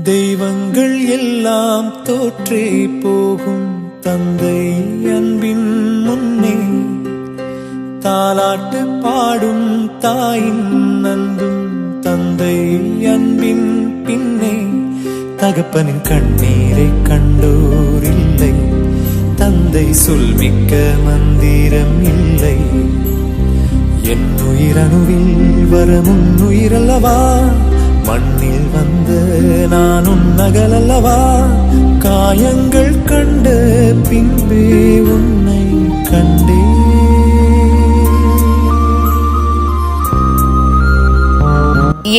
தெய்வங்கள் எல்லாம் தோற்றே போகும் தந்தை அன்பின் முன்னே, தாலாட்டு பாடும் தாயின் அன்பும் தந்தை அன்பின் பின்னே. தகப்பனின் கண்ணீரை கண்டோர் இல்லை, தந்தை சொல்மிக்க மந்திரம் இல்லை. என் உயிரணுவில் வரும் உயிரல்லவா, மண்ணில் வந்த நான் உன்னகலல்லவா. காயங்கள் கண்ட பின்பே உன்னை கண்டே.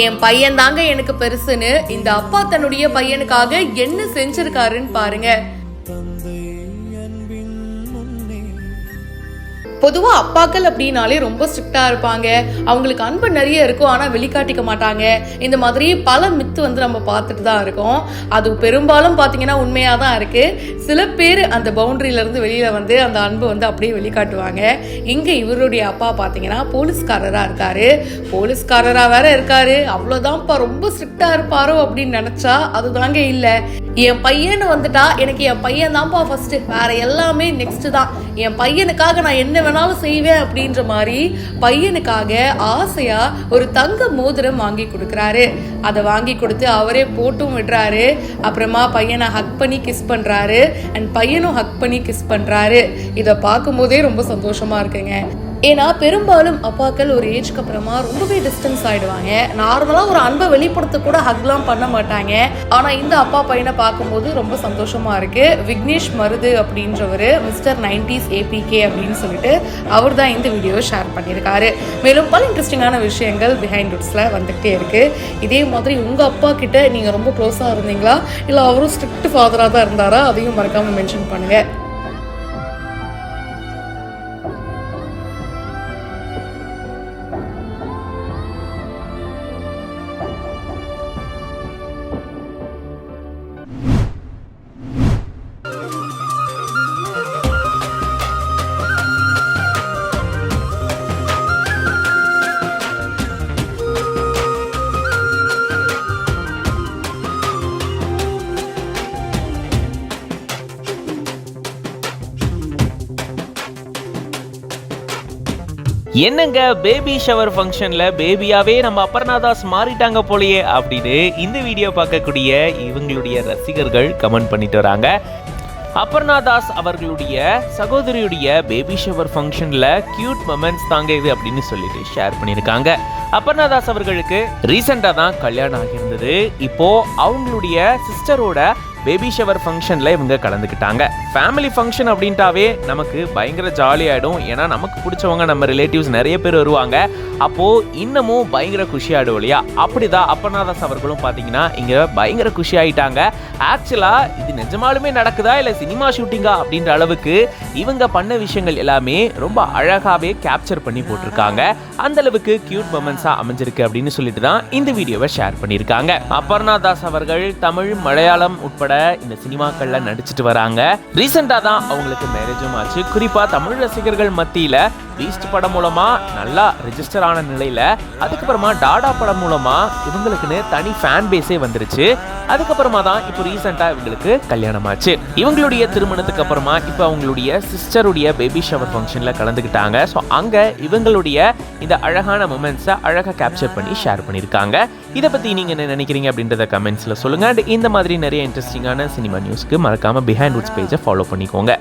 என் பையன் தாங்க எனக்கு பெருசுன்னு இந்த அப்பா தன்னுடைய பையனுக்காக என்ன செஞ்சிருக்காருன்னு பாருங்க. பொதுவா அப்பாக்கள் அப்படின்னாலே ரொம்ப ஸ்ட்ரிக்டா இருப்பாங்க, அவங்களுக்கு அன்பு நிறைய இருக்கும், ஆனா வெளிக்காட்டிக்க மாட்டாங்க. இந்த மாதிரி பல மித்து நம்ம பார்த்துட்டு தான் இருக்கோம். அது பெரும்பாலும் பாத்தீங்கன்னா உண்மையா தான் இருக்கு. சில பேர் அந்த பவுண்டரியில இருந்து வெளியில அந்த அன்பு அப்படியே வெளிக்காட்டுவாங்க. இங்க இவருடைய அப்பா பாத்தீங்கன்னா போலீஸ்காரரா இருக்காரு, போலீஸ்காரரா வேற இருக்காரு. அவ்வளவுதான்ப்பா ரொம்ப ஸ்ட்ரிக்டா இருப்பாரோ அப்படின்னு நினைச்சா அதுதாங்க இல்ல. என் பையன் வந்துட்டா எனக்கு என் பையன் தான்ப்பா ஃபர்ஸ்ட், வேற எல்லாமே நெக்ஸ்ட் தான். என் பையனுக்காக நான் என்ன வேணாலும் செய்வேன் அப்படின்ற மாதிரி பையனுக்காக ஆசையா ஒரு தங்க மோதிரம் வாங்கி கொடுக்குறாரு. அதை வாங்கி கொடுத்து அவரே போட்டும் விடுறாரு. அப்புறமா பையனை ஹக் பண்ணி கிஸ் பண்றாரு, அண்ட் பையனும் ஹக் பண்ணி கிஸ் பண்றாரு. இதை பார்க்கும் போதே ரொம்ப சந்தோஷமா இருக்குங்க. ஏன்னா பெரும்பாலும் அப்பாக்கள் ஒரு ஏஜ்க்கு அப்புறமா ரொம்பவே டிஸ்டன்ஸ் ஆயிடுவாங்க. நார்மலா ஒரு அன்பை வெளிப்படுத்த கூட ஹக்லாம் பண்ண மாட்டாங்க. ஆனா இந்த அப்பா பையனை பார்க்கும்போது ரொம்ப சந்தோஷமா இருக்கு. விக்னேஷ் மருது அப்படின்றவர் மிஸ்டர் 90s APK அப்படின்னு சொல்லிட்டு அவர் தான் இந்த வீடியோவை ஷேர் பண்ணியிருக்காரு. மேலும் பல இன்ட்ரெஸ்டிங்கான விஷயங்கள் பிஹைண்ட் ரூட்ஸ்ல வந்துகிட்டே இருக்கு. இதே மாதிரி உங்க அப்பா கிட்ட நீங்க ரொம்ப க்ளோஸா இருந்தீங்களா, இல்ல அவரும் ஸ்ட்ரிக்ட் ஃபாதரா தான் இருந்தாரா, அதையும் மறக்காம மென்ஷன் பண்ணுங்க. என்னங்க பேபி ஷவர் ஃபங்க்ஷன்ல பேபியாவே நம்ம அபர்ணா தாஸ் மாறிட்டாங்க போலயே அப்படின்னு இந்த வீடியோ பார்க்கக்கூடிய இவங்களுடைய ரசிகர்கள் கமெண்ட் பண்ணிட்டு வராங்க. அபர்ணா தாஸ் அவர்களுடைய சகோதரியுடைய பேபி ஷவர் ஃபங்க்ஷன்ல கியூட் மொமெண்ட்ஸ் தாங்க இது அப்படின்னு சொல்லிட்டு ஷேர் பண்ணியிருக்காங்க. அபர்ணா தாஸ் அவர்களுக்கு ரீசெண்டா தான் கல்யாணம் ஆகியிருந்தது. இப்போ அவங்களுடைய சிஸ்டரோட பேபி ஷவர் ஃபங்க்ஷன்ல இவங்க கலந்துக்கிட்டாங்க. ஃபேமிலி ஃபங்க்ஷன் அப்படின்ட்டாவே நமக்கு பயங்கர ஜாலியாயிடும். ஏன்னா நமக்கு பிடிச்சவங்க நம்ம ரிலேட்டிவ்ஸ் நிறைய பேர் வருவாங்க. அப்போ இன்னமும் பயங்கர குஷியாயிடும் இல்லையா? அப்படிதான் அபர்ணா தாஸ் அவர்களும் பாத்தீங்கன்னா இங்க பயங்கர குஷி ஆயிட்டாங்க. ஆக்சுவலா இது நிஜமாலுமே நடக்குதா இல்ல சினிமா ஷூட்டிங்கா அப்படின்ற அளவுக்கு இவங்க பண்ண விஷயங்கள் எல்லாமே ரொம்ப அழகாவே கேப்சர் பண்ணி போட்டிருக்காங்க. அந்த அளவுக்கு கியூட் மொமெண்ட்ஸா அமைஞ்சிருக்கு அப்படின்னு சொல்லிட்டு தான் இந்த வீடியோவை ஷேர் பண்ணியிருக்காங்க. அபர்ணா தாஸ் அவர்கள் தமிழ், மலையாளம் உட்பட இந்த சினிமாக்கள்ல நடிச்சிட்டு வராங்க. ரீசெண்டா தான் அவங்களுக்கு மேரேஜும் ஆச்சு. குறிப்பா தமிழ் ரசிகர்கள் மத்தியில பீஸ்ட் படம் மூலமா நல்லா ரெஜிஸ்டர் ஆன நிலையில அதுக்கப்புறமா டாடா படம் மூலமா இவங்களுக்குன்னு தனி ஃபேன் பேஸே வந்துருச்சு. அதுக்கப்புறமா தான் இப்போ ரீசெண்டா இவங்களுக்கு கல்யாணம் ஆச்சு. இவங்களுடைய திருமணத்துக்கு அப்புறமா இப்போ அவங்களுடைய சிஸ்டருடைய பேபி ஷவர் ஃபங்க்ஷன்ல கலந்துக்கிட்டாங்க. ஸோ அங்க இவங்களுடைய இந்த அழகான மொமெண்ட்ஸை அழகா கேப்சர் பண்ணி ஷேர் பண்ணியிருக்காங்க. இதை பத்தி நீங்க என்ன நினைக்கிறீங்க அப்படின்றத கமெண்ட்ஸ்ல சொல்லுங்க. அண்ட் இந்த மாதிரி நிறைய இன்ட்ரெஸ்டிங்கான சினிமா நியூஸ்க்கு மறக்காம பிஹைண்ட் ரூட்ஸ் பேஜை ஃபாலோ பண்ணிக்கோங்க.